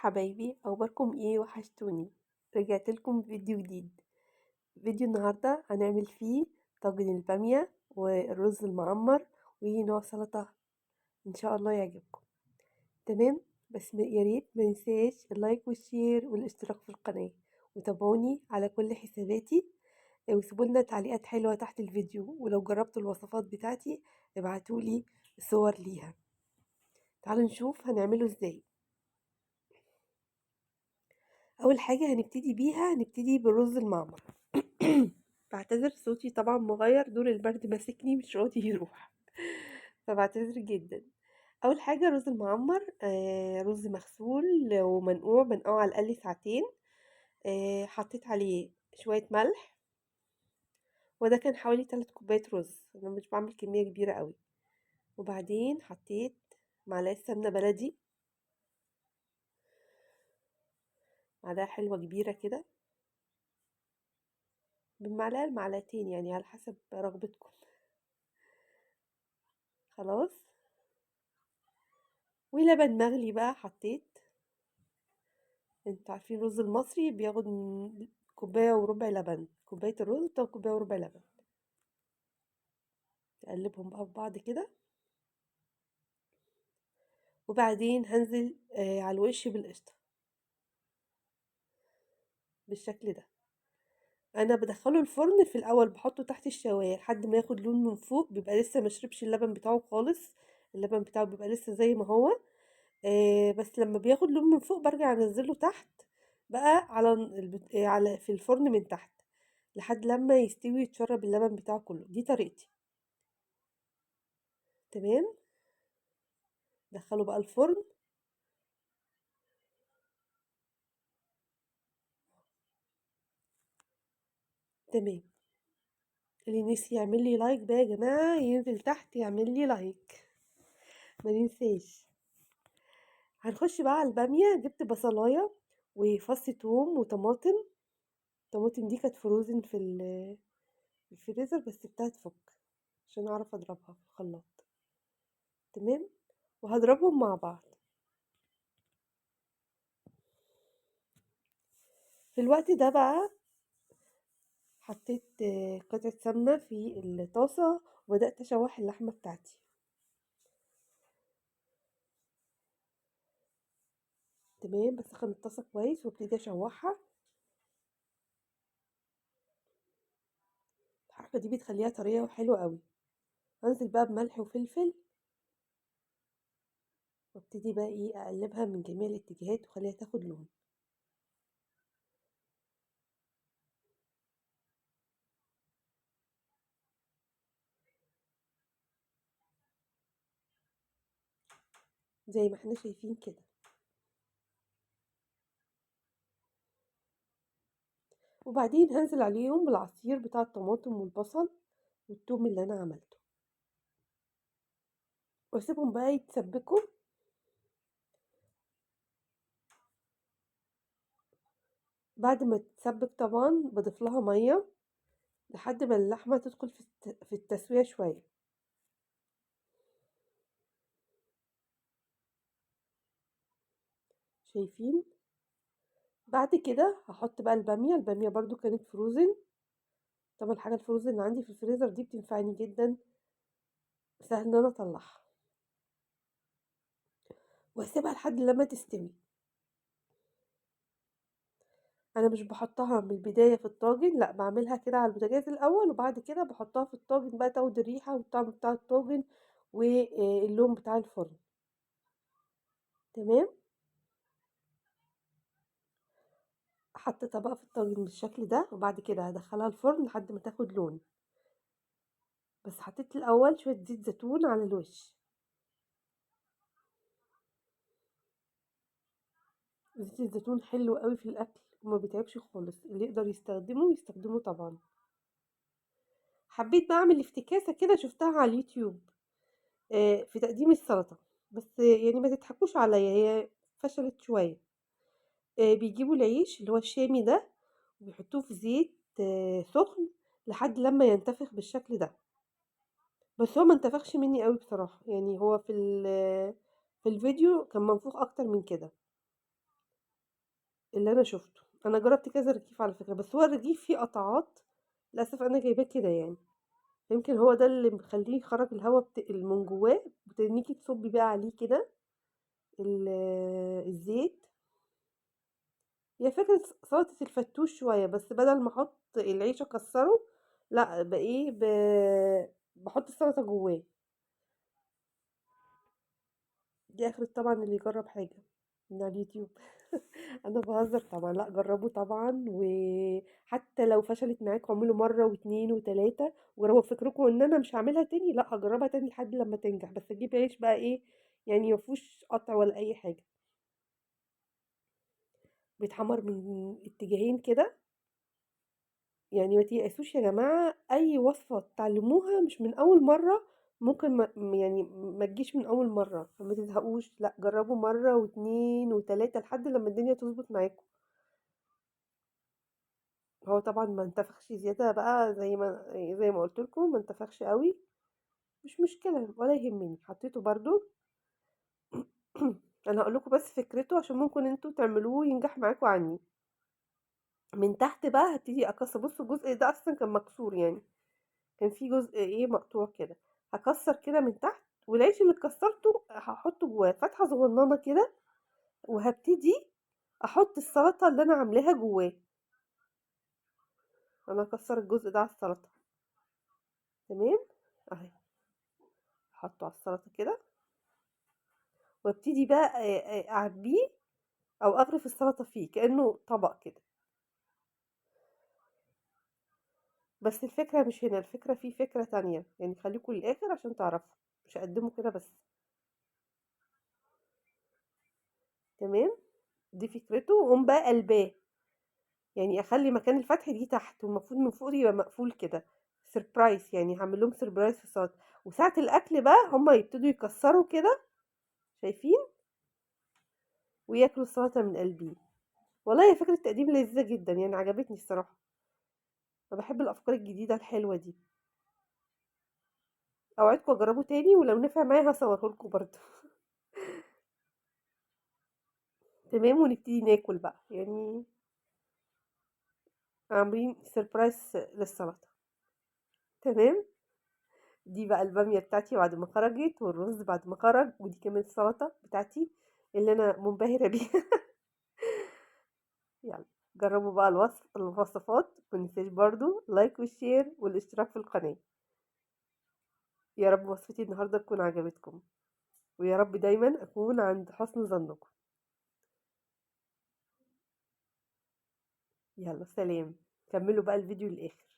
حبايبي، اخباركم ايه؟ وحشتوني. رجعت لكم بفيديو جديد. فيديو النهارده هنعمل فيه طاجن الباميه والرز المعمر ونوع سلطه ان شاء الله يعجبكم. تمام. بس يا ريت ما ننساش اللايك والشير والاشتراك في القناه، وتابعوني على كل حساباتي. وسيبوا لنا تعليقات حلوه تحت الفيديو، ولو جربتوا الوصفات بتاعتي ابعتولي صور ليها. تعالوا نشوف هنعمله ازاي. اول حاجه هنبتدي بالرز المعمر. بعتذر، صوتي طبعا مغير، دور البرد ماسكني مش راضي يروح. فبعتذر جدا. اول حاجه رز المعمر، رز مغسول ومنقوع، بنقعه على الاقل ساعتين. حطيت عليه شويه ملح، وده كان حوالي 3 كوبايات رز، انا مش بعمل كميه كبيره قوي. وبعدين حطيت معلقه سمنه بلدي، معلقه حلوه كبيره كده، بالمعلقه المعلقتين يعني على حسب رغبتكم. خلاص. ولبن مغلي بقى حطيت. انتوا عارفين الرز المصري بياخد كوباية وربع لبن، كوباية الرز بتاخد كوباية وربع لبن. تقلبهم بقى في بعض كده. وبعدين هنزل على الوش بالقشطة بالشكل ده. انا بدخله الفرن في الاول، بحطه تحت الشواية لحد ما ياخد لون من فوق، بيبقى لسه مشربش اللبن بتاعه خالص. اللبن بتاعه بيبقى لسه زي ما هو. بس لما بياخد لون من فوق برجع انزله تحت بقى على في الفرن من تحت لحد لما يستوي ويتشرب اللبن بتاعه كله. دي طريقتي. تمام. دخله بقى الفرن. تمام. اللي نسي يعمل لي لايك بقى يا جماعة ينزل تحت يعمل لي لايك، ما ننساش. هنخش بقى على البامية. جبت بصلاية وفص توم وطماطم. الطماطم دي كانت فروزن في الفريزر، بس سبتها تفك عشان اعرف اضربها في الخلاط. تمام. وهضربهم مع بعض. في الوقت ده بقى حطيت قطعة سمنة في الطاسة، وبدأت أشوح اللحمة بتاعتي. تمام. بسخن الطاسة كويس وابتدي أشوحها. الحركة دي بتخليها طرية وحلوة قوي. هنزل بقى بملح وفلفل، وابتدي بقى ايه اقلبها من جميع الاتجاهات وخليها تاخد لون. زي ما احنا شايفين كده. وبعدين هنزل عليهم بالعصير بتاع الطماطم والبصل والثوم اللي انا عملته، واسيبهم بقى يتسبكوا. بعد ما تتسبك طبعا بضيف لها ميه لحد ما اللحمه تدخل في التسويه شويه. شايفين؟ بعد كده هحط بقى الباميه برضو كانت فروزن. طبعا الحاجه الفروزن اللي عندي في الفريزر دي بتنفعني جدا، سهل ان انا اطلعها. واسيبها لحد لما تستوي. انا مش بحطها من البدايه في الطاجن، لا، بعملها كده على البوتاجاز الاول، وبعد كده بحطها في الطاجن بقى تاخد الريحه والطعم بتاع الطاجن واللون بتاع الفرن. تمام. حطيتها بقى في الطاجن بالشكل ده، وبعد كده هدخلها الفرن لحد ما تاخد لون. بس حطيت الاول شويه زيت زيتون على الوش. زيت الزيتون حلو قوي في الاكل وما بيتعبش خالص، اللي يقدر يستخدمه طبعا. حبيت بقى اعمل افتكاسه كده شفتها على اليوتيوب في تقديم السلطه. بس يعني ما تضحكوش عليا، هي فشلت شويه. بيجيبوا العيش اللي هو الشامي ده، وبيحطوه في زيت سخن لحد لما ينتفخ بالشكل ده. بس هو ما انتفخش مني قوي بصراحة، يعني هو في الفيديو كان منفوخ اكتر من كده. اللي أنا شُفته. أنا جرّبت كذا رغيف على فكرة، بس هو الرغيف فيه قطعات، للأسف أنا جايباه كده يعني، يمكن هو ده اللي مخلّيه يخرّج الهوا اللي من جوّاه، بتنيكي تصُبّي بقى عليه كده ال الزيت. هي فكرة سلطة الفتوش شوية، بس بدل ما أحط العيش أكسّره، لأ بإيه باحط السلطة جوّاه. دي آخرة طبعًا اللي يجرّب حاجة من على اليوتيوب. أنا باهزر طبعًا، لأ جرّبوا طبعًا، وحتى لو فشلت معاكم اعملوا مرّة و2 و3 وجرّبوا بفكركم إن أنا مش هاعملها تاني، لأ هاجرّبها تاني لحد لمّا تنجح، بس أجيب عيش بقى إيه، يعني ما فيهوش قطع ولا أي حاجة، بيتحمّر من اتجاهين كده. يعني ما تيأسوش يا جماعة، أي وصفة تتعلموها مش من أول مرة ممكن يعني ما تجيش من أول مرة، فما تزهقوش، لأ جربوا مرة واتنين وتلاتة لحد لما الدنيا تظبط معاكم. هو طبعا ما انتفخش زيادة بقى، زي ما قلت لكم ما انتفخش قوي، مش مشكلة ولا يهمني، حطيته برضو. انا هقول لكم بس فكرته عشان ممكن انتوا تعملوه ينجح معاكم عني. من تحت بقى هبتدي اكسر، بصوا الجزء ده اصلا كان مكسور يعني، كان في جزء ايه مقطوع كده، هكسر كده من تحت، والعيش اللي كسرته هحطه جواه فتحة صغننة كده، وهبتدي احط السلطة اللي انا عاملاها جواه. انا هكسر الجزء ده على السلطة، تمام، اهي احطه على السلطة كده، وابتدي بقى اعبيه او اغرف السلطة فيه كأنه طبق كده. بس الفكرة مش هنا، الفكرة في فكرة تانية يعني، خليكم للآخر عشان تعرفوا، مش هقدمه كده بس. تمام، دي فكرته، وأقوم بقى قلباه، يعني اخلي مكان الفتح دي تحت، والمفروض من فوق يبقى مقفول كده، سربرايز يعني، هعمل لهم سربرايز في السلطه. وساعه الاكل بقى هما يبتدوا يكسروا كده، شايفين، وياكلوا السلطه من قلبي. والله هي فكره تقديم لذيذه جدا يعني، عجبتني الصراحه، انا بحب الافكار الجديده الحلوه دي. اوعدكم اجربه تاني، ولو نفع معايا هصوره لكم برضه. تمام، ونبتدي ناكل بقى يعني، عاملين سربرايز للسلطه. تمام، دي بقى البامية بتاعتي بعد ما خرجت، والرز بعد ما خرج، ودي كمان السلطة بتاعتي اللي أنا منبهرة بيها. يلا جربوا بقى الوصفات، متنساش برضو لايك والشير والاشتراك في القناة. يا رب وصفتي النهاردة تكون عجبتكم، ويا رب دايما أكون عند حسن ظنكم. يلا سلام، كملوا بقى الفيديو للآخر.